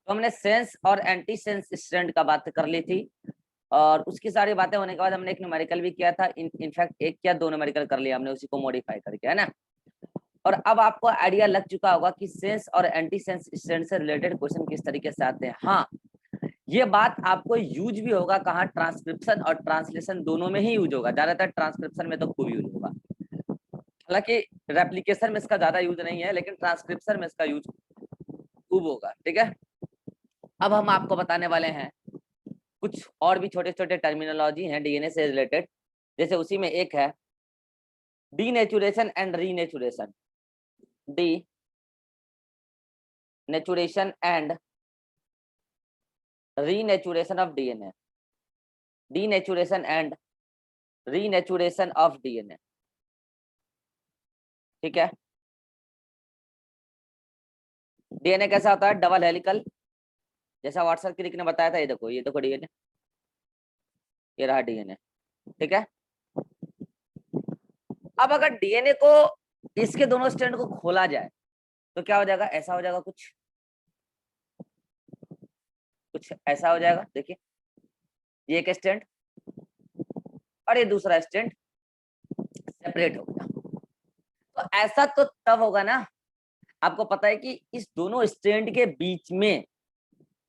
तो हमने सेंस और एंटी सेंस स्ट्रैंड का बात कर ली थी, और उसकी सारी बातें होने के बाद हमने एक न्यूमेरिकल भी किया था। इनफैक्ट एक या दो न्यूमेरिकल कर लिया हमने उसी को मॉडिफाई करके, है ना। और अब आपको आइडिया लग चुका होगा कि सेंस और एंटी सेंस स्ट्रैंड से रिलेटेड क्वेश्चन किस तरीके से आते हैं। हाँ, ये बात आपको यूज भी होगा कहाँ, ट्रांसक्रिप्शन और ट्रांसलेशन दोनों में ही यूज होगा। ज्यादातर ट्रांसक्रिप्शन में तो खूब यूज होगा, हालांकि रेप्लिकेशन में इसका ज्यादा यूज नहीं है, लेकिन ट्रांसक्रिप्शन में इसका यूज खूब होगा। ठीक है, अब हम आपको बताने वाले हैं कुछ और भी छोटे छोटे टर्मिनोलॉजी हैं डीएनए से रिलेटेड। जैसे उसी में एक है denaturation and renaturation. Denaturation and renaturation of DNA. Denaturation and renaturation of DNA. ठीक है, डीएनए कैसा होता है? डबल हेलिकल, जैसा व्हाट्सएप क्लिक ने बताया था। ये देखो डीएनए, ये रहा डीएनए। ठीक है, अब अगर डीएनए को, इसके दोनों स्ट्रैंड को खोला जाए तो क्या हो जाएगा? ऐसा हो जाएगा, कुछ कुछ ऐसा हो जाएगा। देखिए, ये एक स्ट्रैंड और ये दूसरा स्ट्रैंड सेपरेट हो गया। तो ऐसा तो तब होगा ना, आपको पता है कि इस दोनों स्ट्रैंड के बीच में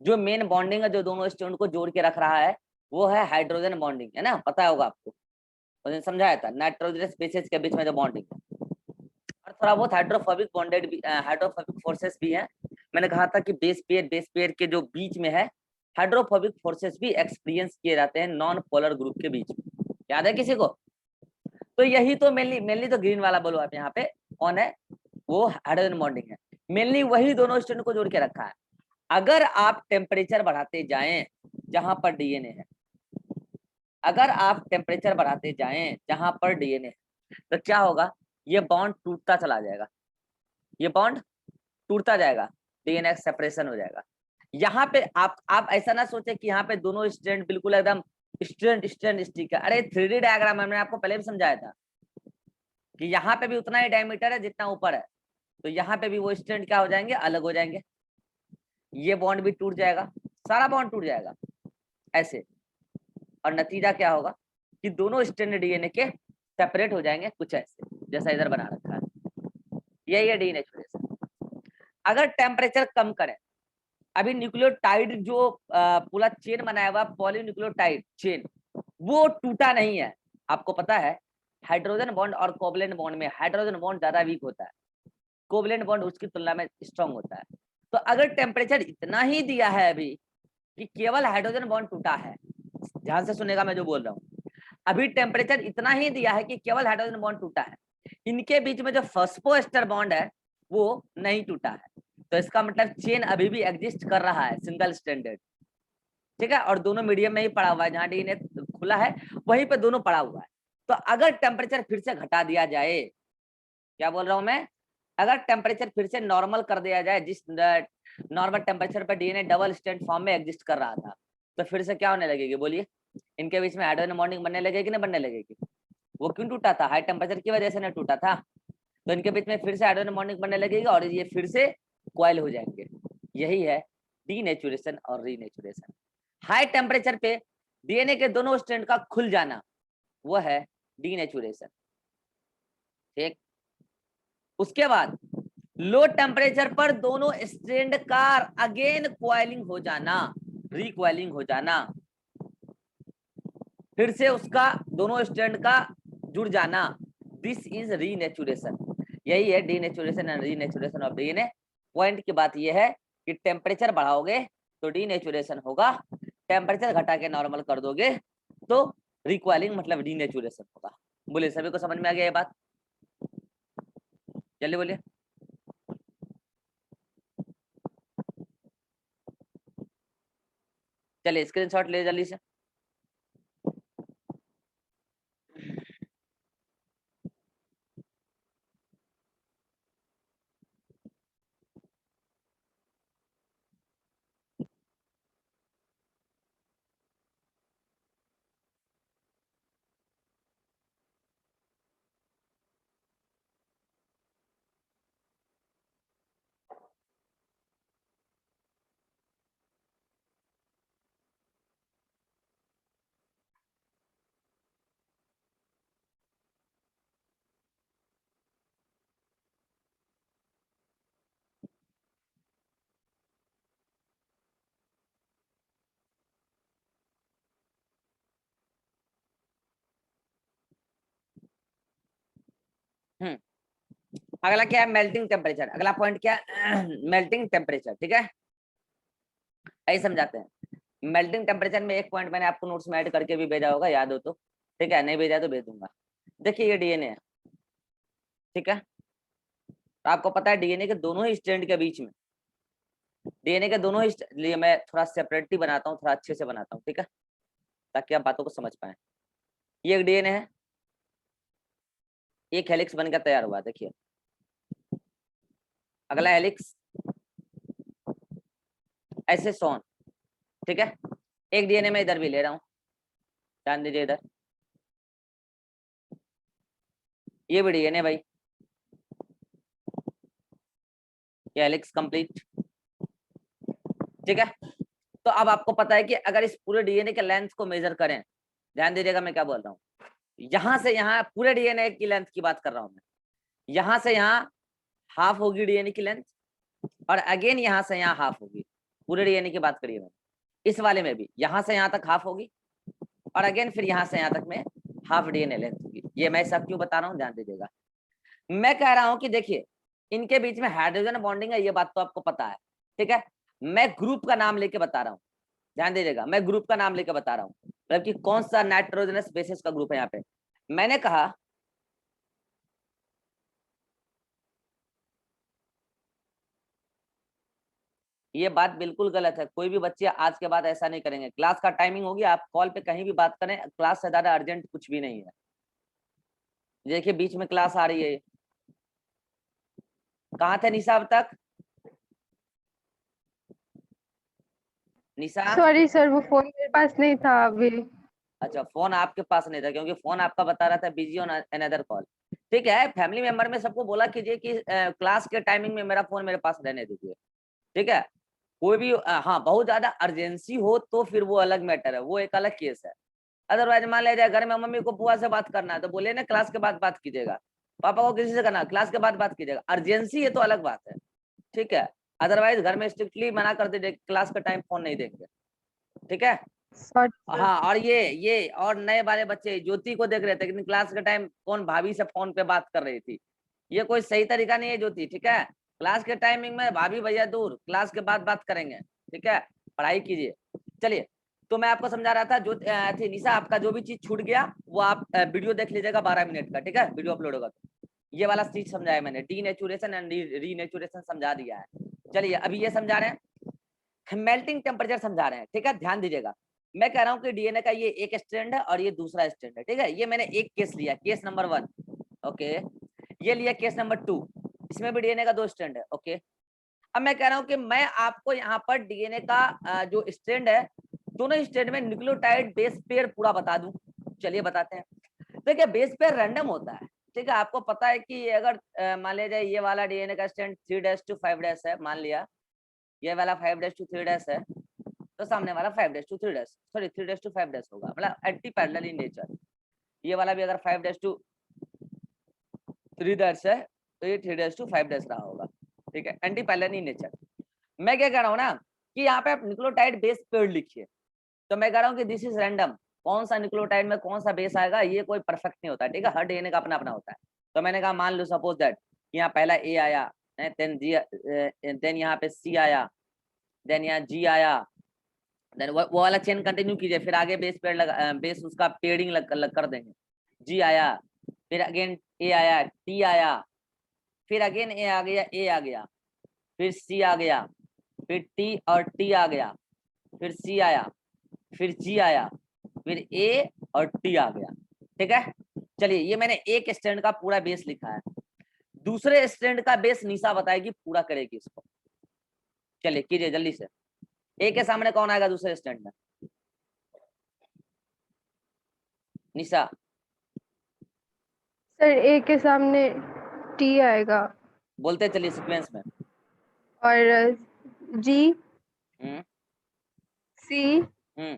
जो मेन बॉन्डिंग है, जो दोनों स्ट्रैंड को जोड़ के रख रहा है, वो है हाइड्रोजन बॉन्डिंग, है ना। पता होगा आपको, मैंने समझाया था, नाइट्रोजन स्पीशीज के बीच में जो बॉन्डिंग है। और थोड़ा बहुत हाइड्रोफोबिक बॉन्डेड भी, हाइड्रोफोबिक फोर्सेस भी है। मैंने कहा था कि बेस पेयर के जो बीच में है, हाइड्रोफोबिक फोर्सेस भी एक्सपीरियंस किए जाते हैं नॉन पोलर ग्रुप के बीच में। याद है किसी को? तो यही तो मेनली मेनली तो ग्रीन वाला बोलो आप यहाँ पे कौन है, वो हाइड्रोजन बॉन्डिंग है। मेनली वही दोनों स्ट्रैंड को जोड़ के रखा है। अगर आप टेम्परेचर बढ़ाते जाएं जहां पर डीएनए है, अगर आप टेम्परेचर बढ़ाते जाएं जहां पर डीएनए है, तो क्या होगा? ये बॉन्ड टूटता चला जाएगा, ये बॉन्ड टूटता जाएगा, डीएनए सेपरेशन हो जाएगा। यहाँ पे आप ऐसा ना सोचे कि यहाँ पे दोनों स्ट्रैंड बिल्कुल एकदम स्ट्रैंड स्ट्रैंड स्टिक है। अरे 3D डायग्राम मैंने आपको पहले भी समझाया था कि यहाँ पे भी उतना ही डायमीटर है जितना ऊपर है, तो यहाँ पे भी वो स्ट्रैंड क्या हो जाएंगे? अलग हो जाएंगे। ये बॉन्ड भी टूट जाएगा, सारा बॉन्ड टूट जाएगा ऐसे। और नतीजा क्या होगा कि दोनों स्ट्रैंड डीएनए के सेपरेट हो जाएंगे, कुछ ऐसे जैसा इधर बना रखा है। यही है डीनेचुरेशन। अगर टेम्परेचर कम करें, अभी न्यूक्लियोटाइड जो पूरा चेन बनाया हुआ पॉलीन्यूक्लियोटाइड चेन, वो टूटा नहीं है। आपको पता है हाइड्रोजन बॉन्ड और कोवलेंट बॉन्ड में हाइड्रोजन बॉन्ड ज्यादा वीक होता है, कोवलेंट बॉन्ड उसकी तुलना में स्ट्रांग होता है। तो अगर टेम्परेचर इतना ही दिया है अभी कि केवल हाइड्रोजन बॉन्ड टूटा है, ध्यान से सुनेगा मैं जो बोल रहा हूँ, अभी टेम्परेचर इतना ही दिया है कि केवल हाइड्रोजन बॉन्ड टूटा है, इनके बीच में जो फॉस्फोएस्टर बॉन्ड है वो नहीं टूटा है। तो इसका मतलब चेन अभी भी एग्जिस्ट कर रहा है, सिंगल स्टैंडर्ड। ठीक है, और दोनों मीडियम में ही पड़ा हुआ है, जहां डीएनए खुला है वहीं पे दोनों पड़ा हुआ है। तो अगर टेम्परेचर फिर से घटा दिया जाए, क्या बोल रहा हूं मैं, अगर टेम्परेचर फिर से नॉर्मल कर दिया जाए, जिस नॉर्मल टेम्परेचर पर डीएनए डबल स्टैंड फॉर्म में एग्जिस्ट कर रहा था, तो फिर से क्या होने लगेगी? बोलिए, इनके बीच में हाइड्रोजन बॉन्डिंग बनने लगेगी ना बनने लगेगी? वो क्यों टूटा था? हाई टेम्परेचर की वजह से ना टूटा था। तो इनके बीच में फिर से हाइड्रोजन बॉन्डिंग बनने लगेगी और ये फिर से कॉइल हो जाएंगे। यही है डीनेचुरेशन और रीनेचुरेशन। हाई टेम्परेचर पे डीएनए के दोनों स्ट्रैंड का खुल जाना, वो है डीनेचुरेशन। ठीक, उसके बाद लो टेम्परेचर पर दोनों स्ट्रैंड का अगेन क्वाइलिंग हो जाना, रिक्वाइलिंग हो जाना, फिर से उसका दोनों स्ट्रैंड का जुड़ जाना, दिस इज रीनेचुरेशन। यही है denaturation and renaturation of DNA. Point की बात यह है कि टेम्परेचर बढ़ाओगे तो डीनेचुरेशन होगा, टेम्परेचर घटा के नॉर्मल कर दोगे तो रिक्वायलिंग मतलब डीनेचुरेशन होगा। बोलिए, सभी को समझ में आ गया ये बात? चलिए बोलिए। चलिए स्क्रीनशॉट ले जल्दी से। अगला क्या है, मेल्टिंग टेम्परेचर। अगला पॉइंट क्या है, मेल्टिंग टेम्परेचर। ठीक है, ऐसे समझाते हैं। मेल्टिंग टेम्परेचर में एक पॉइंट मैंने आपको नोट्स में ऐड करके भी भेजा होगा, याद हो तो। ठीक है, नहीं भेजा तो भेज दूंगा। देखिए ये डीएनए है, ठीक है। तो आपको पता है डीएनए के दोनों ही स्ट्रैंड के बीच में, डीएनए के दोनों ही लिए मैं थोड़ा सेपरेटली बनाता हूँ, थोड़ा अच्छे से बनाता हूँ, ठीक है, ताकि आप बातों को समझ पाए। ये एक डीएनए है, एक हेलिक्स बनकर तैयार हुआ, देखिए। अगला हेलिक्स ऐसे सोन, ठीक है। एक डीएनए में इधर भी ले रहा हूँ, ध्यान दीजिए इधर, ये भी डीएनए भाई, ये हेलिक्स कंप्लीट, ठीक है। तो अब आपको पता है कि अगर इस पूरे डीएनए के लेंथ को मेजर करें, ध्यान दीजिएगा मैं क्या बोल रहा हूँ, यहां से यहाँ पूरे डीएनए की लेंथ की बात कर रहा हूँ मैं, यहां से यहाँ हाफ होगी डीएनए की लेंथ, और अगेन यहाँ से यहाँ हाफ होगी। पूरे डीएनए की बात करिए मैंने, इस वाले में भी यहाँ से यहाँ तक हाफ होगी, और अगेन फिर यहाँ से यहाँ तक में हाफ डीएनए लेंथ होगी। ये मैं सब क्यों बता रहा हूँ, ध्यान दीजिएगा। मैं कह रहा हूँ कि देखिए इनके बीच में हाइड्रोजन बॉन्डिंग है, ये बात तो आपको पता है, ठीक है। मैं ग्रुप का नाम लेके बता रहा हूँ, ध्यान दीजिएगा, मैं ग्रुप का नाम लेके बता रहा हूँ, मतलब कि कौन सा नाइट्रोजनस बेसिस का ग्रुप है। यहाँ पे मैंने कहा ये बात बिल्कुल गलत है, कोई भी बच्चे आज के बाद ऐसा नहीं करेंगे। क्लास का टाइमिंग होगी, आप कॉल पे कहीं भी बात करें, क्लास से ज्यादा अर्जेंट कुछ भी नहीं है। देखिए बीच में क्लास आ रही है, कहाँ थे निशा अब तक? निशा, सॉरी सर, वो फोन मेरे पास नहीं था अभी। अच्छा फोन आपके पास नहीं था, क्योंकि फोन आपका बता रहा था बिजी ऑन अनदर कॉल। ठीक है, फैमिली मेंबर में सबको बोला कीजिए कि क्लास के टाइमिंग में मेरा फोन मेरे पास रहने दीजिए, ठीक है। कोई भी हाँ बहुत ज्यादा अर्जेंसी हो तो फिर वो अलग मैटर है, वो एक अलग केस है। अदरवाइज मान लिया जाए घर में मम्मी को बुआ से बात करना है तो बोले ना क्लास के बाद बात कीजिएगा, पापा को किसी से करना क्लास के बाद बात कीजिएगा, अर्जेंसी है तो अलग बात है, ठीक है। अदरवाइज घर में स्ट्रिक्टली मना कर दीजिए क्लास का टाइम फोन नहीं देंगे, ठीक है। Sorry sir. हाँ, और ये और नए वाले बच्चे ज्योति को देख रहे थे, लेकिन क्लास के टाइम कौन भाभी से फोन पे बात कर रही थी, ये कोई सही तरीका नहीं है ज्योति, ठीक है। क्लास के टाइमिंग में भाभी भैया दूर, क्लास के बाद बात करेंगे, ठीक है। पढ़ाई कीजिए। चलिए, तो मैं आपको समझा रहा था जो थी निशा, आपका जो भी चीज छूट गया वो आप वीडियो देख लीजिएगा 12 मिनट का, ठीक है, वीडियो अपलोड होगा तो। ये वाला चीज समझाया मैंने, डीनेचुरेशन एंड रीनेचुरेशन समझा दिया है। चलिए अभी ये समझा रहे हैं, मेल्टिंग टेम्परेचर समझा रहे हैं, ठीक है, ध्यान दीजिएगा। मैं कह रहा हूँ कि डीएनए का ये एक स्ट्रैंड है और ये दूसरा स्ट्रैंड है, ठीक है। ये मैंने एक केस लिया, केस नंबर 1, ओके। ये लिया केस नंबर 2, इसमें भी डीएनए का 2 स्ट्रैंड है, ओके। अब मैं कह रहा हूँ कि मैं आपको यहाँ पर डीएनए का जो स्ट्रैंड है, दोनों स्ट्रैंड में न्यूक्लियोटाइड बेस पेयर पूरा बता दूं। चलिए बताते हैं। देखिए बेस पेयर रैंडम होता है, ठीक है। आपको पता है कि अगर मान लिया जाए ये वाला डीएनए का स्ट्रैंड 3' to 5' है, मान लिया ये वाला 5' to 3' है, तो सामने वाला 5' to 3' सॉरी 3' to 5' होगा, मतलब एंटी पैरेलल इन नेचर। ये वाला भी अगर 5' to 3' है तो ये 3' to 5' रहा होगा, ठीक है, एंटी पैरेलल इन नेचर। मैं क्या कह रहा हूँ ना कि यहाँ पे आप न्यूक्लियोटाइड बेस पेयर लिखिए, तो मैं कह रहा हूँ कि दिस इज रैंडम, कौन सा न्यूक्लियोटाइड में कौन सा बेस आएगा ये कोई परफेक्ट नहीं होता, ठीक है। हर डीएनए का अपना अपना होता है। तो मैंने कहा मान लो सपोज दैट यहाँ पहला ए आया, देन यहाँ पे सी आया, देन यहाँ जी आया, देन वो वाला चेन कंटिन्यू कीजिए, फिर आगे बेस पेड़ लगा, बेस उसका पेयरिंग लग कर देंगे। जी आया, फिर अगेन ए आया, टी आया, फिर अगेन ए आ गया, ए आ गया, फिर सी आ गया, फिर टी और टी आ गया, फिर सी आया, फिर जी आया, फिर ए और टी आ गया, ठीक है। चलिए ये मैंने एक स्टैंड का पूरा बेस लिखा है, दूसरे स्टैंड का बेस निशा बताएगी, पूरा करेगी इसको। चलिए कीजिए जल्दी से। ए के सामने कौन आएगा दूसरे स्टैंड में? निशा। सर ए के सामने टी आएगा, बोलते चलिए सीक्वेंस में। और जी, हम्म सी, हम्म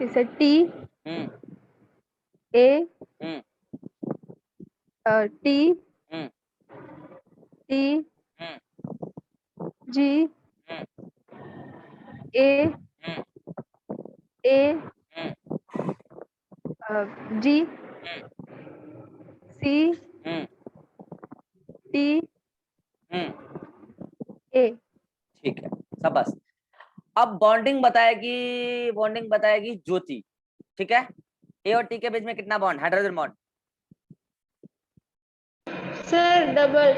फिर T, hmm A, hmm T, hmm T, hmm G, hmm A, hmm A, hmm G, hmm C, T A. ठीक है, सब बस। अब बॉन्डिंग बताएगी ज्योति। ठीक है, ए और टी के बीच में कितना bond, hydrogen bond? Sir double.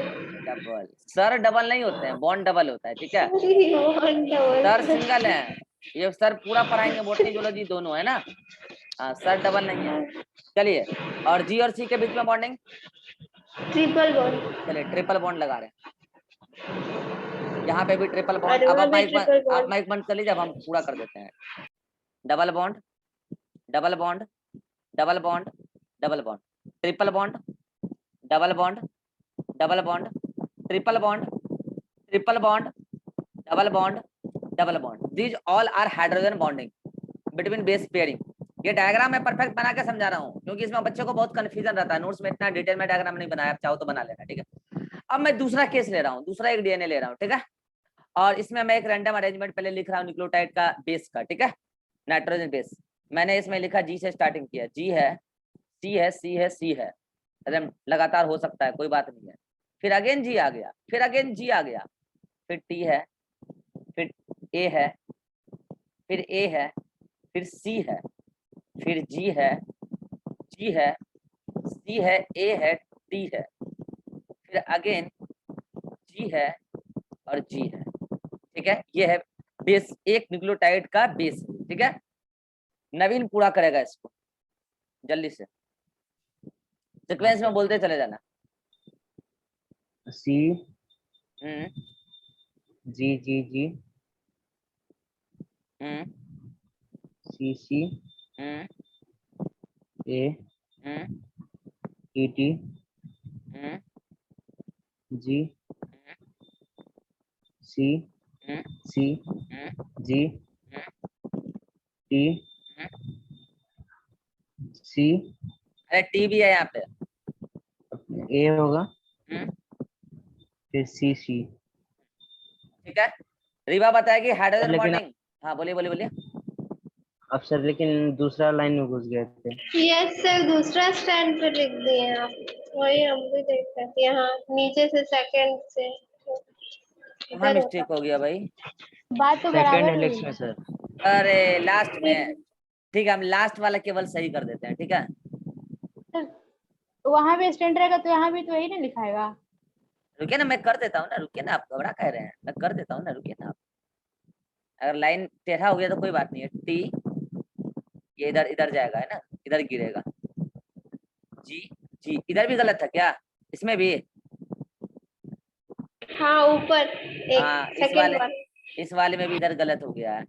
Double. Sir double नहीं होते हैं, बॉन्ड डबल होता है। ठीक है, वन सर डबल। सिंगल है। ये सर पूरा पढ़ाएंगे, बॉटनी जूलॉजी दोनों है ना। हाँ, सर डबल नहीं है। चलिए, और जी और सी के बीच में बॉन्डिंग, ट्रिपल बॉन्ड। चलिए ट्रिपल बॉन्ड लगा रहे हैं। यहाँ पे भी ट्रिपल बॉन्ड। और अब वहाँ आप भी माइक बंद, ट्रिपल आप बॉन्ड। माइक बंद कर लीजिए, अब हम पूरा कर देते हैं। Double bond, double bond, double bond, double bond, triple bond, double bond, double bond, triple bond, triple bond, double bond, double bond. These all are hydrogen bonding between base pairing. ये डायग्राम मैं perfect बना के समझा रहा हूँ, क्योंकि इसमें बच्चों को बहुत कंफ्यूजन रहता है। नोट्स में इतना डिटेल में डायग्राम नहीं बनाया, आप चाहो तो बना लेना। ठीक है, अब मैं दूसरा केस ले रहा हूँ, दूसरा एक डीएनए ले रहा हूँ। ठीक है, और इसमें मैं एक रैंडम अरेंजमेंट पहले लिख रहा हूँ न्यूक्लियोटाइड का बेस का। ठीक है, नाइट्रोजन बेस मैंने इसमें लिखा, जी से स्टार्टिंग किया। जी है, सी है, सी है, सी है, एकदम लगातार हो सकता है, कोई बात नहीं है। फिर अगेन जी आ गया, फिर अगेन जी आ गया, फिर टी है, फिर ए है, फिर ए है, फिर सी है, फिर जी है, जी है, सी है, ए है, टी है, फिर अगेन जी है और जी है। ठीक है, ये है बेस, एक न्यूक्लियोटाइड का बेस। ठीक है, नवीन पूरा करेगा इसको जल्दी से, सीक्वेंस में बोलते चले जाना। सी हम्म जी G ji hmm C C hmm A hmm T T hmm ji C hmm C hmm G T हम्म। सी अरे टी भी है यहाँ पे। ए होगा, हम्म, फिर सी सी। ठीक है, रीवा बताएगी सर हाइड्रोजन लेकिन बॉन्डिंग। हाँ बोलिए बोलिए बोलिए। अब सर लेकिन दूसरा लाइन में घुस गए थे। यस सर, दूसरा स्टैंड पे लिख दिए आप। वही हम भी देख रहे थे, यहाँ नीचे से सेकंड से हाँ, इधर होता। मिस्टेक हो गया भाई। बात तो सेकंड बराबर हेलिक्स हुई में है। सर। अरे लास्ट फिर में, ठीक है, हम लास्ट वाला केवल सही कर देते हैं। ठीक है, वहां भी स्टैंड रहेगा तो यहाँ भी तो यही ना लिखाएगा। रुकिए ना, मैं कर देता हूँ ना, रुकिए ना, आप घबरा कह रहे हैं, मैं कर देता हूँ ना, रुकिए ना आप। अगर लाइन टेढ़ा हो गया तो कोई बात नहीं है। टी ये इधर इधर जाएगा, है ना, इधर गिरेगा। जी, जी इधर भी गलत था क्या, इसमें भी? हाँ ऊपर हाँ, एक सेकंड बार। इस वाले में भी इधर गलत हो गया है।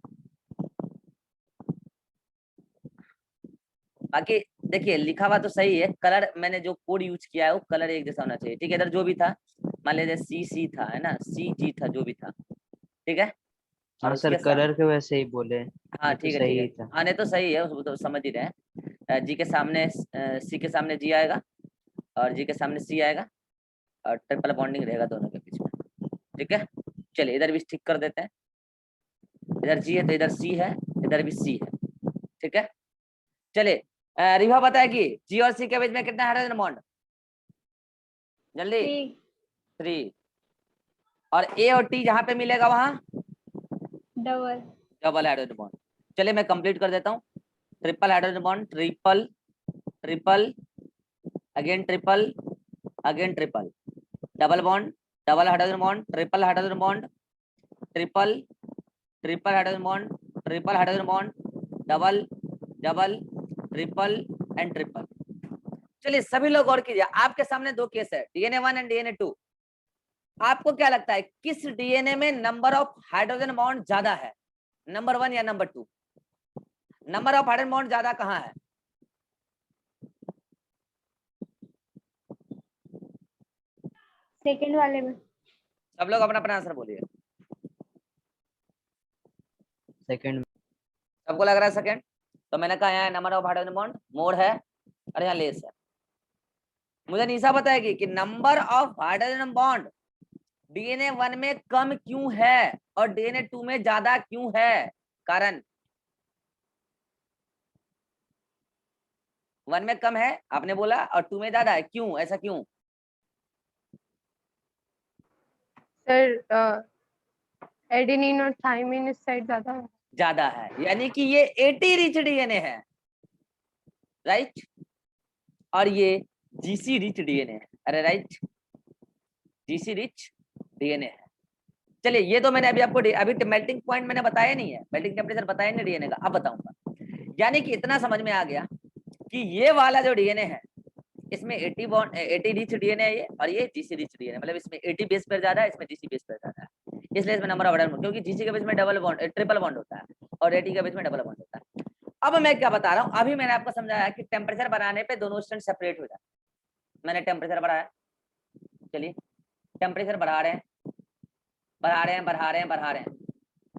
बाकी देखिए, लिखा हुआ तो सही है, कलर मैंने जो कोड यूज किया है वो कलर एक जैसा होना चाहिए। ठीक है, इधर जो भी था, मान लीजिए सी सी था, है ना, सी जी था, जो भी था। ठीक है, और हाँ सर, उसके साथ, कलर के वैसे ही बोले, हाँ ये तो ठीक है ठीक है, सही था। हाँ नहीं तो सही है, उसको तो समझ ही रहे हैं। जी के सामने सी के सामने जी आएगा, और जी के सामने सी आएगा, और ट्रिपल बॉन्डिंग रहेगा दोनों के बीच में। ठीक है, चलिए इधर भी ठीक कर देते हैं। इधर जी है तो इधर सी है, इधर भी सी है। ठीक है, चलिए रिवा बताएगी जी और सी के बीच में कितना हाइड्रोजन बॉन्ड, जल्दी। 3। और ए और टी जहां पे मिलेगा वहां डबल। Double hydrogen bond. चलिए मैं कंप्लीट कर देता हूँ। Triple hydrogen bond, triple, triple, again triple, again triple, double bond, double hydrogen bond, triple hydrogen bond, triple, triple hydrogen bond, triple hydrogen bond, double, double, triple and triple. चलिए सभी लोग गौर कीजिए, आपके सामने दो केस है, डीएनए 1 एंड डीएनए 2। आपको क्या लगता है किस डीएनए में नंबर ऑफ हाइड्रोजन बॉन्ड ज्यादा है, नंबर 1 या number 2? Number of hydrogen bond ज्यादा कहाँ है? सेकंड वाले में। सब लोग अपना अपना आंसर बोलिए। सेकंड। सबको लग रहा है सेकंड? तो मैंने कहा यहाँ नंबर ऑफ हाइड्रोजन बॉन्ड मोर है, और यहाँ लेस है। मुझे निशा बताएगी कि number of hydrogen bond DNA 1 में कम क्यों है और डीएनए 2 में ज्यादा क्यों है, कारण? 1 में कम है आपने बोला, और 2 में ज्यादा है, क्यों, ऐसा क्यों? सर एडेनिन और थाइमिन इस साइड ज्यादा है। ज्यादा है, यानी कि ये 80 रिच डीएनए है, राइट, और ये जीसी रिच डीएनए है। अरे राइट, जीसी रिच डीएनए है। चलिए, ये तो मैंने अभी आपको अभी मेल्टिंग पॉइंट मैंने बताया नहीं है, मेल्टिंग टेम्परेचर बताया नहीं डीएनए का, अब बताऊंगा। यानी कि इतना समझ में आ गया कि ये वाला जो डीएनए है इसमें 80 बॉन्ड 80 रिच डीएनए है ये, और ये जीसी रिच डीएनए, मतलब इसमें 80 बेस पेयर ज्यादा है, इसमें जीसी बेस पेयर ज्यादा है, इसलिए इसमें नंबर ऑफ एटम, क्योंकि जीसी के बीच में डबल बॉन्ड ट्रिपल बॉन्ड होता है और 80 के बीच में डबल बॉन्ड होता है। अब मैं क्या बता रहा हूँ, अभी मैंने आपको समझाया कि टेम्परेचर बढ़ाने पे दोनों स्ट्रैंड सेपरेट हो जाए। मैंने टेम्परेचर बढ़ाया, चलिए टेम्परेचर बढ़ा रहे हैं बढ़ा रहे हैं बढ़ा रहे हैं बढ़ा रहे हैं,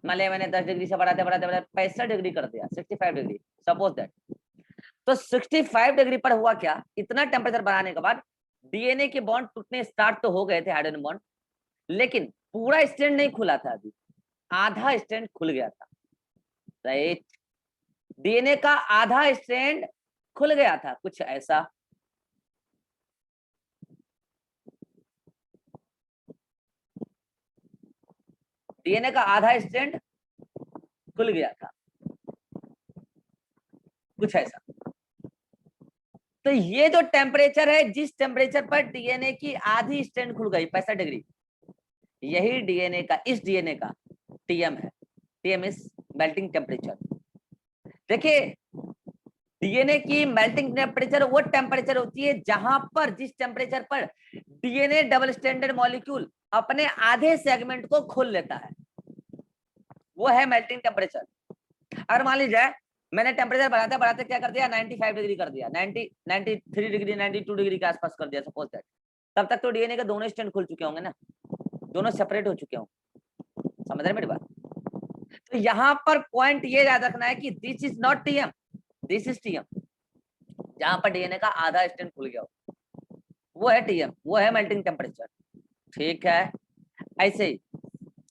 मान लिया मैंने 10 डिग्री से बढ़ाते बढ़ाते बढ़ाते 65 डिग्री कर दिया, 65 डिग्री सपोज दैट। तो 65 डिग्री पर हुआ क्या, इतना टेम्परेचर बढ़ाने के बाद डीएनए के बॉन्ड टूटने स्टार्ट तो हो गए थे, हाइड्रोजन बॉन्ड, लेकिन पूरा स्ट्रैंड नहीं खुला था, अभी आधा स्ट्रैंड खुल गया था, राइट। डीएनए का आधा स्ट्रैंड खुल गया था, कुछ ऐसा। डीएनए का आधा स्ट्रैंड खुल गया था, कुछ ऐसा। तो ये जो टेम्परेचर है, जिस टेम्परेचर पर डीएनए की आधी स्ट्रैंड खुल गई 65 डिग्री, यही डीएनए का, इस डीएनए का टीएम है। TM is melting temperature. देखिए, डीएनए की मेल्टिंग टेम्परेचर वो टेम्परेचर होती है जहां पर, जिस टेम्परेचर पर डीएनए डबल स्टैंडर्ड मॉलिक्यूल अपने आधे सेगमेंट को खोल लेता है, वो है मेल्टिंग टेम्परेचर। अगर मान लीजिए मैंने टेम्परेचर बढ़ाते बढ़ाते क्या कर दिया, 95 डिग्री कर दिया, 93 डिग्री 92 डिग्री के आसपास कर दिया सपोज दैट, तब तक तो डीएनए के दोनों स्ट्रैंड खुल चुके होंगे ना, दोनों सेपरेट हो चुके होंगे, समझ रहे मेरी बात। तो यहाँ पर पॉइंट ये याद रखना है कि this is not TM, this is TM, जहां पर डीएनए का आधा स्ट्रैंड खुल गया हो, वो है टीएम, वो है मेल्टिंग टेम्परेचर, ठीक है। ऐसे ही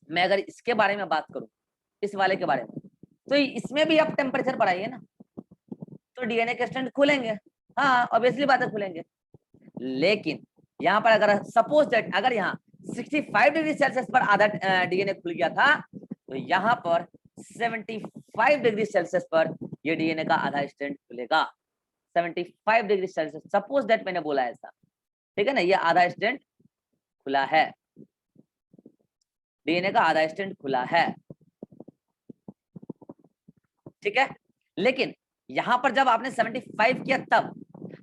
मैं अगर इसके बारे में बात करूं, इस वाले के बारे में, तो इसमें भी आप टेम्परेचर बढ़ाइए ना, तो डीएनए के स्ट्रैंड खुलेंगे, हाँ ऑब्वियसली बात है खुलेंगे। लेकिन यहाँ पर अगर सपोज दैट अगर यहाँ 65 डिग्री सेल्सियस पर आधा डीएनए खुल गया था, तो यहाँ पर 75 डिग्री सेल्सियस पर ये डीएनए का आधा स्ट्रैंड खुलेगा, 75 डिग्री सेल्सियस, सपोज दैट मैंने बोला ऐसा, ठीक है ना, ये आधा स्ट्रैंड खुला है, डीएनए का आधा स्ट्रैंड खुला है, ठीक है। लेकिन यहाँ पर जब आपने 75 किया तब,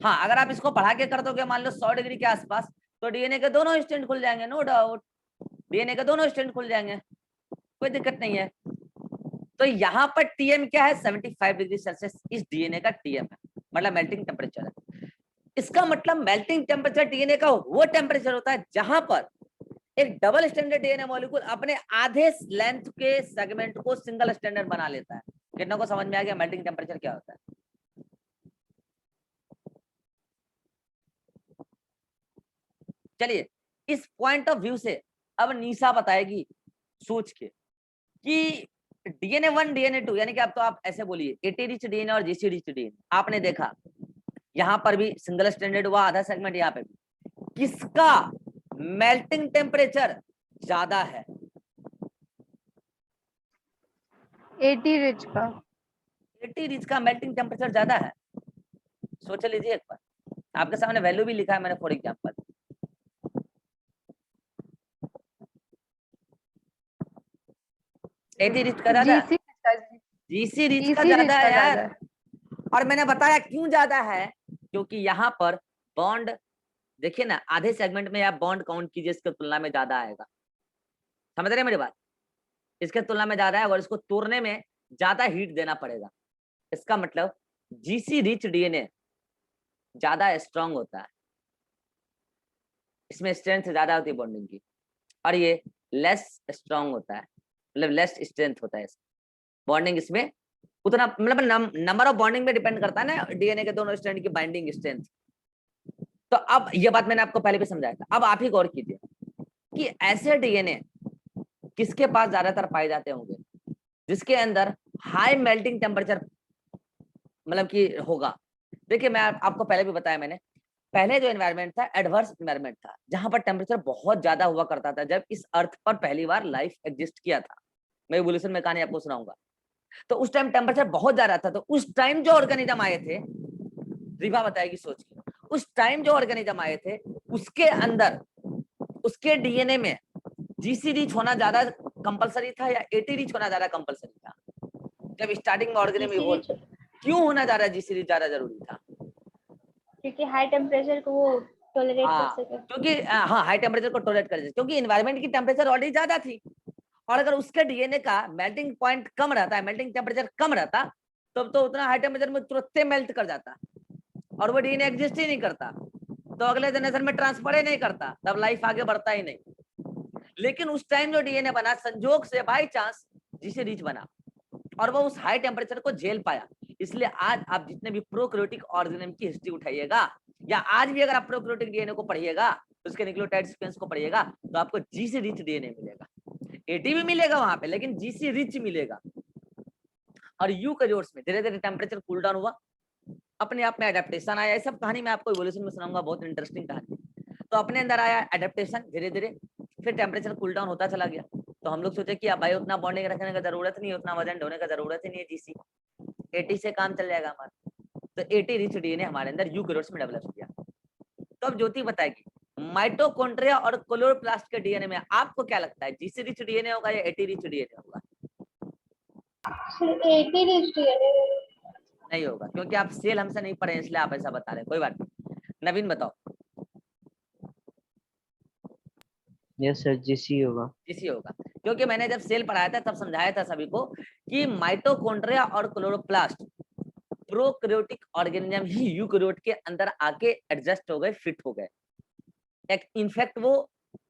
हाँ अगर आप इसको बढ़ा के कर दोगे मान लो 100 डिग्री के आसपास, तो डीएनए के दोनों स्ट्रैंड खुल जाएंगे, नो डाउट, डीएनए के दोनों स्ट्रैंड खुल जाएंगे, कोई दिक्कत नहीं है। तो यहाँ पर टीएम क्या है, 75 डिग्री सेल्सियस इस डीएनए का टीएम है, मतलब मेल्टिंग टेम्परेचर है। इसका मतलब मेल्टिंग टेम्परेचर डीएनए का वो टेम्परेचर होता है जहां पर एक डबल स्टैंडर्ड डीएनए मॉलिक्यूल अपने आधे लेंथ के सेगमेंट को सिंगल स्टैंडर्ड बना लेता है। कितनों को समझ में आ गया मेल्टिंग टेम्परेचर क्या होता है? चलिए, इस पॉइंट ऑफ व्यू से अब निशा बताएगी सोच के कि डीएनए 1 डीएनए 2, यानी कि अब तो आप ऐसे बोलिए 80 रिच डीएनए और जीसी रिच डीएनए, आपने देखा यहाँ पर भी सिंगल स्टैंडर्ड हुआ आधा सेगमेंट, यहाँ पे भी, किसका मेल्टिंग टेम्परेचर ज्यादा है? 80 रिच का। 80 रिच का मेल्टिंग टेम्परेचर ज्यादा है, सोच लीजिए एक बार, आपके सामने वैल्यू भी लिखा है मैंने फॉर एग्जांपल, एटी रिच का ज्यादा, जीसी रिच का ज्यादा है यार। और मैंने बताया क्यों ज्यादा है, क्योंकि यहाँ पर बॉन्ड देखिए ना, आधे सेगमेंट में आप बॉन्ड काउंट कीजिए, इसके तुलना में ज्यादा आएगा, समझ रहे हैं मेरी बात, इसके तुलना में ज्यादा है और इसको तोड़ने में ज्यादा हीट देना पड़ेगा। इसका मतलब जीसी रिच डीएनए ज्यादा स्ट्रांग होता है, इसमें स्ट्रेंथ ज्यादा होती है बॉन्डिंग की, और ये लेस स्ट्रांग होता है, मतलब लेस स्ट्रेंथ होता है, बॉन्डिंग इसमें उतना, मतलब नंबर ऑफ बॉन्डिंग में डिपेंड करता है ना डीएनए के दोनों स्ट्रैंड की बाइंडिंग स्ट्रेंथ। तो अब ये बात मैंने आपको पहले भी समझाया था, अब आप ही गौर कीजिए कि ऐसे डीएनए किसके पास ज्यादातर पाए जाते होंगे, जिसके अंदर हाई मेल्टिंग टेम्परेचर मतलब कि होगा। देखिए मैं आपको पहले भी बताया मैंने पहले जो एनवायरनमेंट था एडवर्स एनवायरनमेंट था, जहां पर टेम्परेचर बहुत ज्यादा हुआ करता था जब इस अर्थ पर पहली बार लाइफ एग्जिस्ट किया था। मैं इवोल्यूशन में कहानी आपको सुनाऊंगा। तो उस टाइम टेम्परेचर बहुत ज्यादा था, तो उस टाइम जो ऑर्गेनिज्म आए थे, रिवा बताएगी सोच के, उस टाइम जो ऑर्गेनिज्म आए थे उसके अंदर, उसके डीएनए में जीसी रिच होना ज्यादा कंपलसरी था या एटी रिच होना ज्यादा कंपलसरी था? जब स्टार्टिंग में ऑर्गेनिज्म इवॉल्व, क्यों होना ज्यादा जीसी रिच ज्यादा जरूरी था? क्योंकि हाई टेम्परेचर को वो टॉलरेट कर हाँ, सके। क्योंकि हाँ हाई टेम्परेचर को टॉलरेट कर सके, क्योंकि एनवायरनमेंट की टेम्परेचर ऑलरेडी ज्यादा थी, और अगर उसके डीएनए का मेल्टिंग पॉइंट कम रहता है, मेल्टिंग टेम्परेचर कम रहता, तब तो उतना हाई टेम्परेचर में तुरंत मेल्ट कर जाता और वो डीएनए एग्जिस्ट ही नहीं करता, तो अगले जनरेशन में ट्रांसफर ही नहीं करता, तब लाइफ आगे बढ़ता ही नहीं। लेकिन उस टाइम जो डीएनए बना, संजोग से बाई चांस जिसे रिच बना और वो उस हाई टेम्परेचर को झेल पाया। इसलिए आज आप जितने भी प्रोकैरियोटिक ऑर्गेनिज्म की हिस्ट्री उठाइएगा, या आज भी अगर आप प्रोकैरियोटिक डीएनए को पढ़िएगा, उसके न्यूक्लियोटाइड सीक्वेंस को पढ़िएगा, तो आपको जी से रिच डीएनए मिलेगा, एटी भी मिलेगा वहां पे, लेकिन जी से रिच मिलेगा। और यूकैरियोट्स में धीरे धीरे टेम्परेचर कूल डाउन हुआ, अपने आप में एडेप्टेशन आया। ये सब कहानी मैं आपको इवोल्यूशन में सुनाऊंगा, बहुत इंटरेस्टिंग कहानी। तो अपने अंदर आया एडेप्टेशन धीरे धीरे, फिर टेम्परेचर कूल डाउन होता चला गया। तो हम लोग सोचे कि अब भाई उतना बॉन्डिंग रखने का जरूरत नहीं है, उतना वजन ढोने का जरूरत ही नहीं है, जीसी 80 से काम चल जाएगा हमारा। तो 80 रिच डीएनए हमारे अंदर यूकैरियोट्स में डेवलप किया। तो अब ज्योति बताएगी माइटोकॉन्ड्रिया और क्लोरोप्लास्ट के डीएनए में आपको क्या लगता है, जीसी रिच डीएनए होगा या 80 रिच डीएनए होगा? 80 रिच डीएनए नहीं होगा, क्योंकि आप सेल हमसे नहीं पढ़े इसलिए आप ऐसा बता रहे हैं, कोई बात नहीं। नवीन बताओ। यस सर, जीसी होगा। जीसी होगा, क्योंकि मैंने जब सेल पढ़ाया था तब समझाया था सभी को कि माइटोकॉन्ड्रिया और क्लोरोप्लास्ट प्रोकैरियोटिक ऑर्गेनिज्म ही यूकैरियोट के अंदर आके एडजस्ट हो गए, फिट हो गए। इनफैक्ट वो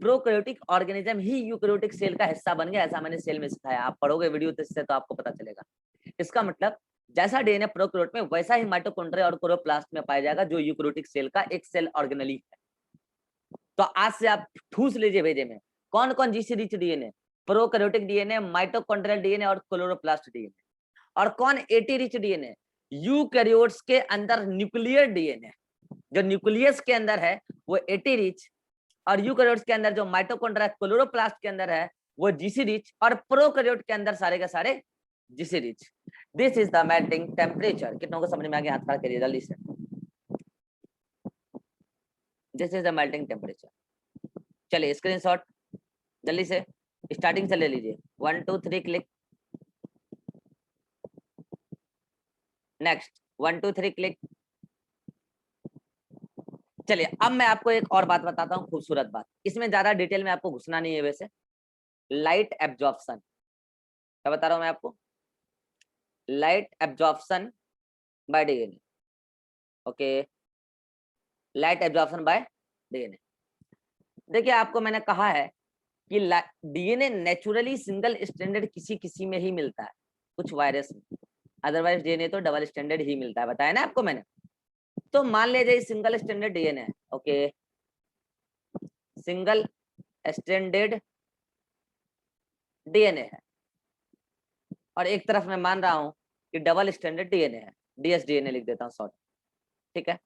प्रोकैरियोटिक ऑर्गेनिज्म ही यूकैरियोटिक सेल का हिस्सा बन गया, ऐसा मैंने सेल में सिखाया। आप पढ़ोगे वीडियो से तो आपको पता चलेगा। इसका मतलब जैसा डीएनए प्रोकैरियोट में, वैसा ही माइटोकॉन्ड्रिया और क्लोरोप्लास्ट में पाया जाएगा, जो यूकैरियोटिक सेल का एक सेल ऑर्गेनली है। तो आज से आप ठूस लीजिए भेजे में कौन कौन GC rich DNA, prokaryotic DNA, mitochondrial DNA और क्लोरोप्लास्ट डीएनए, और कौन एटी रिच डीएनए, यूकैरियोट्स के अंदर न्यूक्लियर डीएनए, जो न्यूक्लियस के अंदर है वो एटी रिच, और यूकैरियोट्स के अंदर जो माइटोकॉन्ड्रिया क्लोरोप्लास्ट के अंदर है वो जीसी रिच, और प्रोकैरियोट के अंदर सारे के सारे GC rich. This is the melting temperature. कितनों को समझ में आ गया? हाथ खड़ा करिए जल्दी से। This is the melting temperature. चलिए स्क्रीनशॉट जल्दी से स्टार्टिंग से ले लीजिए, 1 2 3 क्लिक, नेक्स्ट 1 2 3 क्लिक। चलिए अब मैं आपको एक और बात बताता हूँ, खूबसूरत बात, इसमें ज्यादा डिटेल में आपको घुसना नहीं है। वैसे लाइट एब्जॉर्प्शन, क्या बता रहा हूँ मैं आपको? Light absorption bye DNA. Okay, light absorption bye DNA. देखिए आपको मैंने कहा है कि डीएनए नेचुरली सिंगल स्टैंडर्ड किसी किसी में ही मिलता है, कुछ वायरस में, अदरवाइज डीएनए तो डबल स्टैंडर्ड ही मिलता है, बताया ना आपको मैंने। तो मान लीजिए सिंगल स्टैंडर्ड डीएनए है, ओके, सिंगल स्टैंडर्ड डीएनए है, और एक तरफ मैं मान रहा हूं कि डबल स्टैंडर्ड डीएनए है, डीएसडीएनए लिख देता हूं शॉर्ट, ठीक है।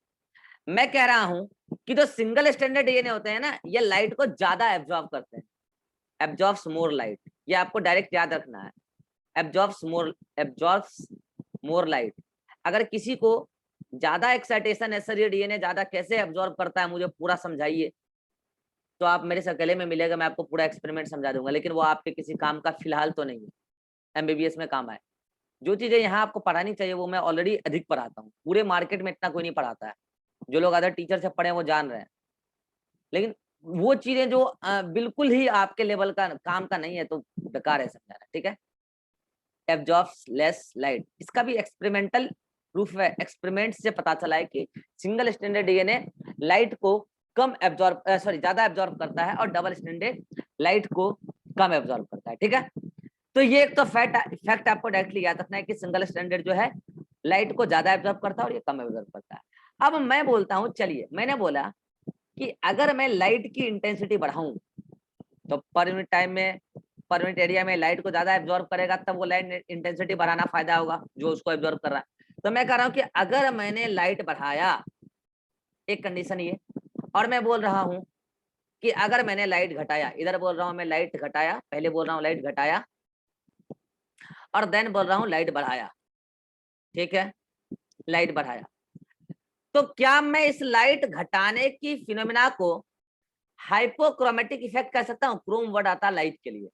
मैं कह रहा हूं कि जो सिंगल स्टैंडर्ड डीएनए होते हैं ना, ये लाइट को ज्यादा एब्जॉर्ब करते हैं, एब्जॉर्ब्स मोर लाइट, ये आपको डायरेक्ट याद रखना है, एब्जॉर्ब्स मोर लाइट। अगर किसी को ज्यादा एक्साइटेशन है सर ये डीएनए ज्यादा कैसे एब्जॉर्ब करता है, मुझे पूरा समझाइए, तो आप मेरे से गले में मिलेगा, मैं आपको पूरा एक्सपेरिमेंट समझा दूंगा, लेकिन वो आपके किसी काम का फिलहाल तो नहीं है, एमबीबीएस में काम आए। जो चीजें यहाँ आपको पढ़ानी चाहिए वो मैं ऑलरेडी अधिक पढ़ाता हूँ, पूरे मार्केट में इतना कोई नहीं पढ़ाता है, जो लोग अदर टीचर से पढ़े वो जान रहे हैं, लेकिन वो चीजें जो बिल्कुल ही आपके लेवल का काम का नहीं है तो बेकार है समझाना, ठीक है। एब्जॉर्ब्स लेस लाइट, इसका भी एक्सपेरिमेंटल प्रूफ है, एक्सपेरिमेंट से पता चला है कि सिंगल स्टैंडर्ड डीएनए लाइट को कम एब्जॉर्ब ज्यादा एब्जॉर्ब करता है, और डबल स्टैंडर्ड लाइट को कम एब्जॉर्ब करता है, ठीक है। तो ये एक तो फैक्ट आपको डायरेक्टली याद रखना है कि सिंगल स्टैंडर्ड जो है लाइट को ज्यादा एब्जॉर्ब करता है और ये कम एब्जॉर्ब करता है। अब मैं बोलता हूँ, चलिए मैंने बोला कि अगर मैं लाइट की इंटेंसिटी बढ़ाऊं तो पर यूनिट टाइम में, पर यूनिट एरिया में लाइट को ज्यादा एब्जॉर्ब करेगा, तब वो लाइट इंटेंसिटी बढ़ाना फायदा होगा जो उसको एब्जॉर्ब कर रहा है। तो मैं कह रहा हूँ कि अगर मैंने लाइट बढ़ाया एक कंडीशन ये, और मैं बोल रहा हूं कि अगर मैंने लाइट घटाया, इधर बोल रहा हूं मैं लाइट घटाया, पहले बोल रहा हूं लाइट घटाया, और देन बोल रहा हूं लाइट बढ़ाया, ठीक है, लाइट बढ़ाया, तो क्या मैं इस लाइट घटाने की फिनोमिना को हाइपोक्रोमेटिक इफेक्ट कह सकता हूं? क्रोम वर्ड आता लाइट के लिए,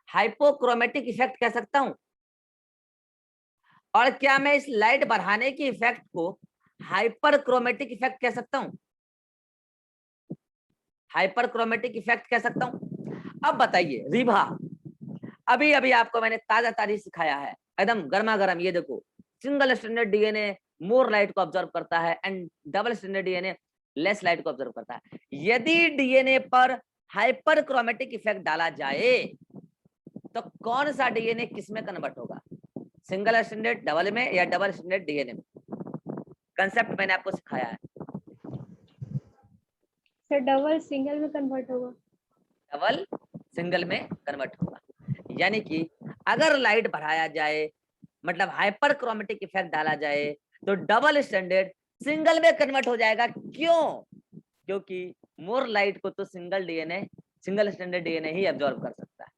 हाइपोक्रोमेटिक इफेक्ट कह सकता हूं। और क्या मैं इस लाइट बढ़ाने की इफेक्ट को हाइपर क्रोमेटिक इफेक्ट कह सकता हूं? हाइपर क्रोमेटिक इफेक्ट कह सकता हूं। अब बताइए रिभा, अभी अभी आपको मैंने ताजा तारीख सिखाया है, एकदम गर्मा गर्म, ये देखो, सिंगल स्टैंडर्ड डीएनए मोर लाइट को ऑब्जर्व करता है and double standard DNA less light को ऑब्जर्व करता है। यदि डीएनए पर हाइपर क्रोमेटिक इफेक्ट डाला जाए तो कौन सा डीएनए किस में कन्वर्ट होगा? सिंगल स्टैंडर्ड डबल में या डबल स्टैंडर्ड डीएनए में? कंसेप्ट मैंने आपको सिखाया है। सर डबल सिंगल में कन्वर्ट होगा। डबल सिंगल में कन्वर्ट होगा, यानी कि अगर लाइट बढ़ाया जाए, मतलब हाइपर क्रोमेटिक इफेक्ट डाला जाए, तो डबल स्टैंडर्ड सिंगल में कन्वर्ट हो जाएगा। क्यों? क्योंकि मोर लाइट को तो single DNA, single standard DNA ही एब्जॉर्ब कर सकता है।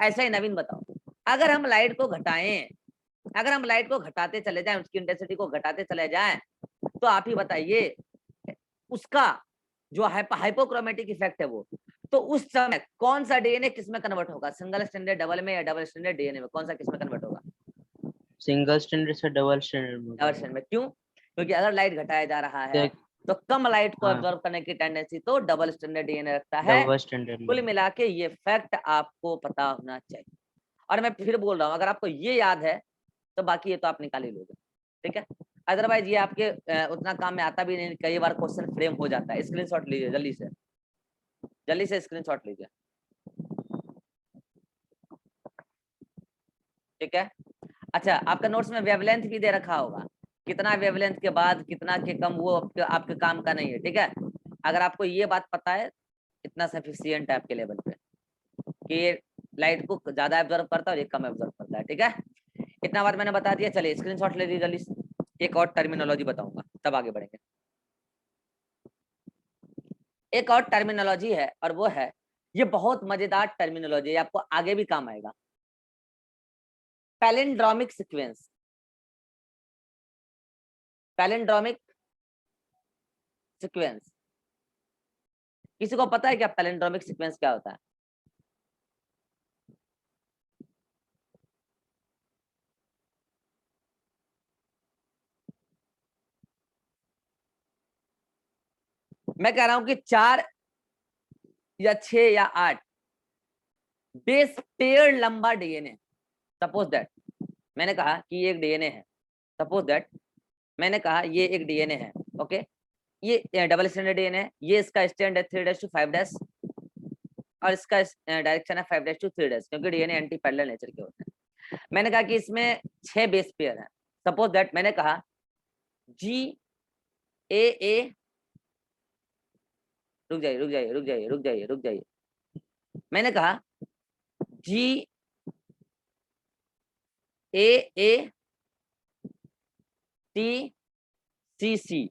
ऐसा ही नवीन बताओ, अगर हम लाइट को घटाएं, अगर हम लाइट को घटाते चले जाएं, उसकी इंटेंसिटी को घटाते चले जाएं, तो आप ही बताइए उसका जो हाइपोक्रोमेटिक इफेक्ट है वो, तो उस समय कौन सा डीएनए किस में कन्वर्ट होगा? सिंगल स्टैंडर्ड डबल में या डबल स्टैंडर्ड डीएनए में? कौन सा किस में कन्वर्ट होगा? सिंगल स्टैंडर्ड से डबल स्टैंडर्ड में डबल स्टैंडर्ड में। क्यों? क्योंकि अगर लाइट घटाया जा रहा है तो कम लाइट को हाँ। एब्जॉर्ब करने की टेंडेंसी तो डबल स्टैंडर्ड डीएनए रखता है। डबल स्टैंडर्ड कुल में मिला के ये फैक्ट आपको पता होना चाहिए। और मैं फिर बोल रहा हूँ, अगर आपको ये याद है तो बाकी ये तो आप निकाल ही लोगे, ठीक है। अदरवाइज ये आपके उतना काम में आता भी नहीं, कई बार क्वेश्चन फ्रेम हो जाता है। स्क्रीनशॉट लीजिए जल्दी से, जल्दी से स्क्रीनशॉट लीजिए, ठीक है। अच्छा, आपका नोट्स में वेवलेंथ भी दे रखा होगा, कितना वेवलेंथ के बाद कितना के कम, वो आपके काम का नहीं है, ठीक है। अगर आपको ये बात पता है, इतना सफिशियंट है आपके लेवल पे कि लाइट को ज्यादा एब्जॉर्ब करता है और ये कम एब्जॉर्ब करता है, ठीक है। इतना बात मैंने बता दिया। चलिए स्क्रीनशॉट ले लीजिए जल्दी से, एक और टर्मिनोलॉजी बताऊंगा तब आगे बढ़ेंगे। एक और टर्मिनोलॉजी है और वो है, ये बहुत मजेदार टर्मिनोलॉजी है, आपको आगे भी काम आएगा, पैलिंड्रोमिक सीक्वेंस। पैलिंड्रोमिक सीक्वेंस, किसी को पता है क्या पैलिंड्रोमिक सीक्वेंस क्या होता है? मैं कह रहा हूं कि 4 या 6 या 8 बेस पेयर लंबा डीएनए, सपोज दैट मैंने कहा कि ये एक डीएनए है, सपोज दैट मैंने कहा ये एक डीएनए है, ओके। ये डबल स्टैंडर्ड डीएनए है, ये इसका स्टैंड है 3:5 और इसका डायरेक्शन है 5:3, क्योंकि डीएनए एंटी पैरेलल नेचर के होते हैं। मैंने कहा कि इसमें 6 बेस पेयर है, सपोज दैट मैंने कहा जी ए, रुक जाइए रुक जाइए रुक जाइए रुक जाइए रुक जाइए, मैंने कहा जी ए टी सी,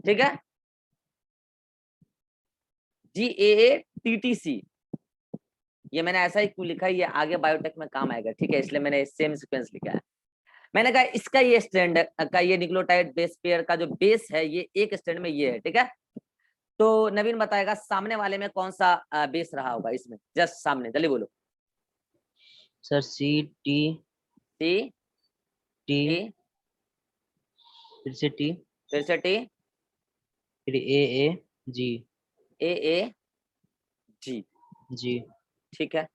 ठीक है, GAATTC। ये मैंने ऐसा ही क्यों लिखा है, ये आगे बायोटेक में काम आएगा, ठीक है, इसलिए मैंने सेम सीक्वेंस लिखा है। मैंने कहा इसका ये स्टैंड का ये न्यूक्लियोटाइड बेस पेयर का जो बेस है, ये एक स्टैंड में ये है, ठीक है। तो नवीन बताएगा सामने वाले में कौन सा बेस रहा होगा, इसमें जस्ट सामने, जल्दी बोलो। Sir C T T T फिर से टी फिर से टी फिर ए जी ए जी, जी ठीक है।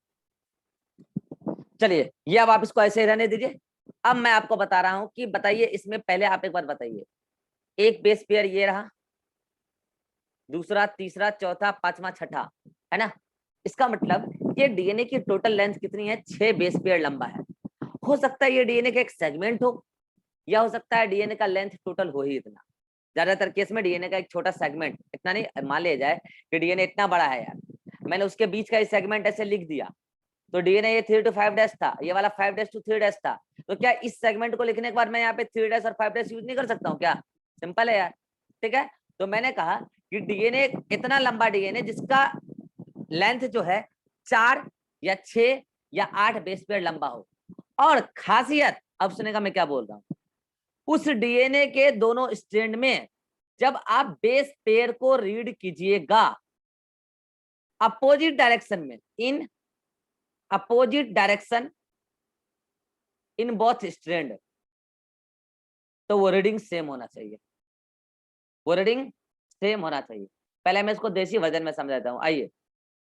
चलिए ये अब आप इसको ऐसे ही रहने दीजिए। अब मैं आपको बता रहा हूं कि बताइए इसमें, पहले आप एक बार बताइए, एक बेस पेयर ये रहा, दूसरा, तीसरा, चौथा, पांचवा, छठा, है ना। इसका मतलब ये डीएनए की टोटल लेंथ कितनी है? 6 बेस पेयर लंबा है। हो सकता है ये डीएनए का एक सेगमेंट हो, या हो सकता है डीएनए का लेंथ टोटल हो ही इतना। ज्यादातर केस में डीएनए का एक छोटा सेगमेंट, इतना नहीं, मान लिया जाए कि डीएनए इतना बड़ा है यार, मैंने उसके बीच का सेगमेंट ऐसे लिख दिया, तो डीएनए ये 3:5 था, ये वाला 5:3 था, तो क्या इस सेगमेंट को लिखने के बाद मैं यहाँ पे 3 और 5 यूज नहीं कर सकता हूँ क्या? सिंपल है यार। ठीक है। तो मैंने कहा कि डीएनए इतना लंबा डीएनए जिसका लेंथ जो है 4 या 6 या 8 बेस पेयर लंबा हो। और खासियत, अब सुनेगा मैं क्या बोल रहा हूं, उस डीएनए के दोनों स्ट्रैंड में जब आप बेस पेयर को रीड कीजिएगा अपोजिट डायरेक्शन में, in opposite direction in both strand, तो वो रीडिंग सेम होना चाहिए, वो रीडिंग सेम होना चाहिए। पहले मैं इसको देसी वर्जन में समझाता हूं। आइए,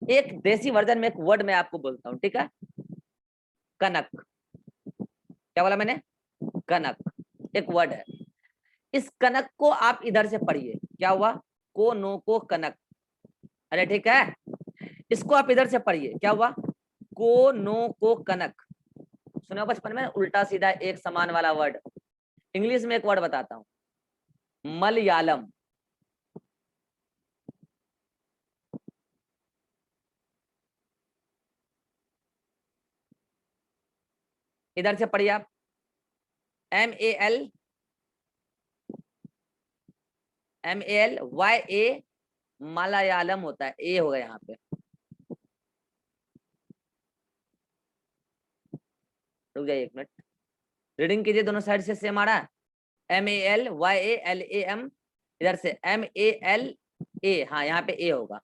एक देसी वर्जन में एक वर्ड मैं आपको बोलता हूं, ठीक है। कनक, क्या बोला मैंने? कनक एक वर्ड है। इस कनक को आप इधर से पढ़िए, क्या हुआ? को नो को कनक, अरे ठीक है। इसको आप इधर से पढ़िए, क्या हुआ? को नो को कनक। सुना बचपन में उल्टा सीधा एक समान वाला वर्ड। इंग्लिश में एक वर्ड बताता हूं, मलयालम। इधर से पढ़िए आप, MALYA, मलयालम होता है, ए होगा यहाँ पे। रुक जाइए एक मिनट, रीडिंग कीजिए, दोनों साइड से सेम आ रहा है। MALYALAM, इधर से MALA, हाँ यहाँ पे ए होगा,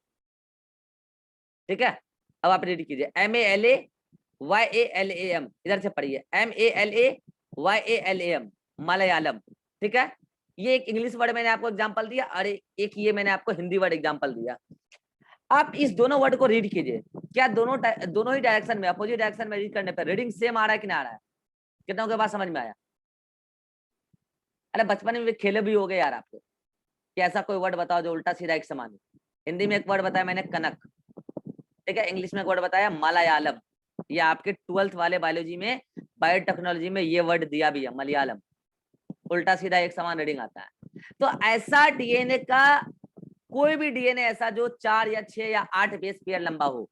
ठीक है। अब आप रीड कीजिए MALAYALAM, इधर से पढ़िए MALAYALAM, मलयालम, ठीक है। ये एक इंग्लिश वर्ड मैंने आपको एग्जांपल दिया, और एक ये मैंने आपको हिंदी वर्ड एग्जांपल दिया। आप इस दोनों वर्ड को रीड कीजिए, क्या दोनों ही डायरेक्शन में, अपोजिट डायरेक्शन में रीड करने पर रीडिंग सेम आ रहा है कि नहीं आ रहा है? कितनों के बाद समझ में आया? अरे बचपन में भी खेले भी हो गए यार आपको, कि ऐसा कोई वर्ड बताओ जो उल्टा सीधा एक समान है। हिंदी में एक वर्ड बताया मैंने कनक, ठीक है। इंग्लिश में एक वर्ड बताया मलयालम। ये आपके 12th वाले बायोलॉजी में, बायोटेक्नोलॉजी में ये वर्ड दिया भी है, मलयालम। उल्टा सीधा एक समान रीडिंग आता है। तो ऐसा डीएनए का, कोई भी डीएनए ऐसा जो 4 या 6 या 8 बेस पेयर लंबा हो,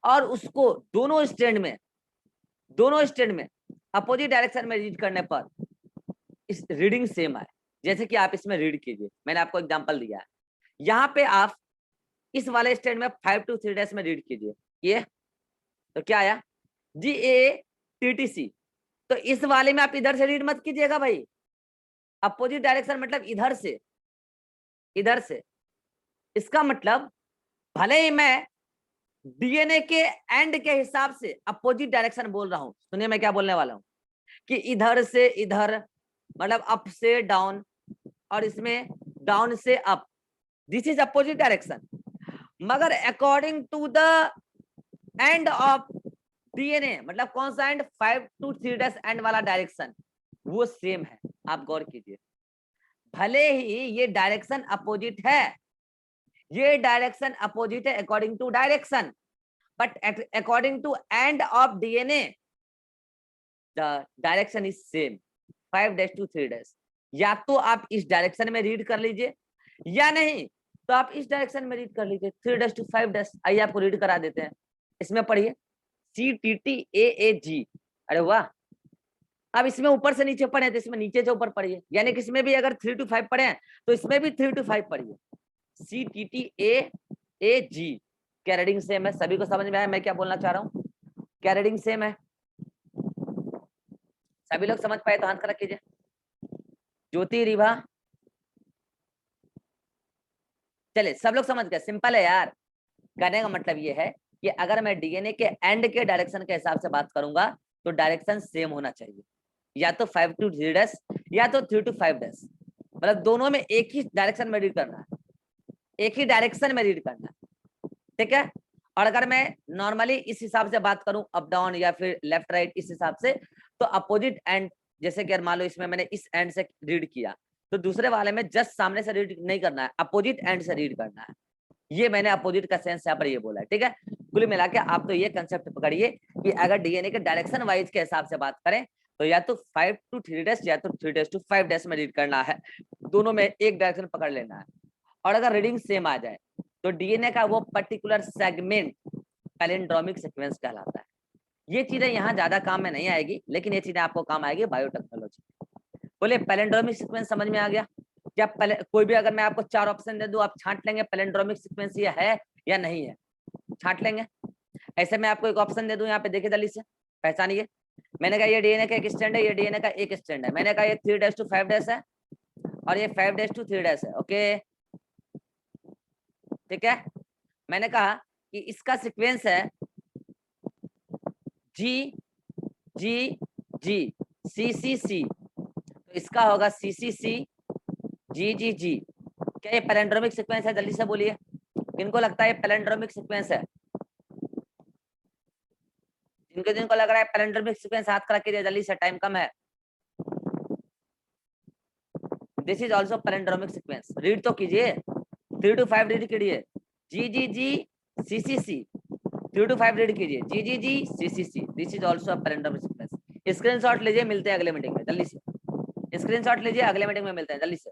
और उसको दोनों स्ट्रैंड में अपोजिट डायरेक्शन में रीड करने पर इस रीडिंग सेम आए। जैसे कि आप इसमें रीड कीजिए, मैंने आपको एग्जांपल दिया है। यहाँ पे आप इस वाले स्टैंड में 5 to 3 डेज में रीड कीजिए, ये तो क्या आया? GATTC। तो इस वाले में आप इधर से रीड मत कीजिएगा भाई, अपोजिट डायरेक्शन मतलब इधर से। इसका मतलब भले ही मैं डीएनए के एंड के हिसाब से अपोजिट डायरेक्शन बोल रहा हूं, सुनिए मैं क्या बोलने वाला हूं, कि इधर से इधर मतलब अप से डाउन, और इसमें डाउन से up, this is opposite direction. मगर according to the end of DNA, मतलब कौन सा एंड? 5 to 3 डेज एंड वाला डायरेक्शन, वो सेम है। आप गौर कीजिए, भले ही ये डायरेक्शन अपोजिट है, ये डायरेक्शन अपोजिट है according to direction, but according to end of DNA the direction is same, 5 days to 3 days। या तो आप इस डायरेक्शन में रीड कर लीजिए, या नहीं तो आप इस डायरेक्शन में रीड कर लीजिए, 3 days to 5 days। आइए आपको रीड करा देते हैं, इसमें पढ़िए CTTAAG। अरे वाह, अब इसमें ऊपर से नीचे पढ़े तो इसमें नीचे से ऊपर पढ़िए, यानी कि इसमें भी अगर 3 to 5 पढ़े हैं तो इसमें भी 3 to 5 पढ़िए। CTTAAG, क्या रीडिंग सेम है? सभी को समझ में आया मैं क्या बोलना चाह रहा हूँ? क्या रीडिंग सेम है? सभी लोग समझ पाए तो हाथ खड़ा कीजिए। ज्योति, रिभा, चले सब लोग समझ गए, सिंपल है यार। कहने का मतलब ये है कि अगर मैं डीएनए के एंड के डायरेक्शन के हिसाब से बात करूंगा तो डायरेक्शन सेम होना चाहिए, या तो 5 to 3 days या तो 3 to 5 days, मतलब दोनों में एक ही डायरेक्शन में रीड करना है, एक ही डायरेक्शन में रीड करना है, ठीक है। और अगर मैं नॉर्मली इस हिसाब से बात करूं, अप डाउन या फिर लेफ्ट राइट, इस हिसाब से, तो अपोजिट एंड, जैसे कि मान लो इसमें मैंने इस एंड से रीड किया, तो दूसरे वाले में जस्ट सामने से रीड नहीं करना है, अपोजिट एंड से रीड करना है। ये मैंने अपोजिट का सेंस यहाँ पर ये बोला है, ठीक है। कुल मिला के आप तो ये कंसेप्ट पकड़िए कि अगर डीएनए के डायरेक्शन वाइज के हिसाब से बात करें तो या तो 5 to 3 days या तो 3 days to 5 days में रीड करना है, दोनों में एक डायरेक्शन पकड़ लेना है। और अगर रीडिंग सेम आ जाए तो डीएनए का वो पर्टिकुलर सेगमेंट पैलिंड्रोमिक सीक्वेंस कहलाता है। ये चीजें यहाँ ज्यादा काम में नहीं आएगी, लेकिन ये चीजें आपको काम आएगी बायोटेक्नोलॉजी। बोले पैलिंड्रोमिक सीक्वेंस समझ में आ गया? क्या कोई भी अगर मैं आपको 4 ऑप्शन दे दूं, आप छांट लेंगे पैलिंड्रोमिक सीक्वेंस ये है या नहीं है? छांट लेंगे। ऐसे मैं आपको एक ऑप्शन दे दूं, यहाँ पे देखिए जल्दी से पहचानिए। मैंने कहा ये डीएनए का एक स्टैंड है, ये डीएनए का एक स्टैंड है। मैंने कहा ये 3' to 5' है और ये 5' to 3' है। ओके ठीक है। मैंने कहा कि इसका सीक्वेंस है जी जी जी सी सी सी, तो इसका होगा सी सी सी जी जी जी। क्या ये पैलिंड्रोमिक सीक्वेंस है? जल्दी से बोलिए, किनको लगता है ये पैलिंड्रोमिक सीक्वेंस है? जिनको लग रहा है पैलिंड्रोमिक सीक्वेंस हाथ खड़ा कीजिए जल्दी से, टाइम कम है। This is also palindromic sequence, read तो कीजिए, 3 to 5 रीड कीजिए, G G G C C C, 3 to 5 read कीजिए, G G G C C C, this is also palindromic sequence. Screenshot लीजिए, मिलते हैं अगले मीटिंग में, जल्दी से स्क्रीनशॉट लीजिए, अगले मीटिंग में मिलते हैं जल्दी से।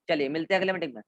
चलिए मिलते हैं अगले मीटिंग में।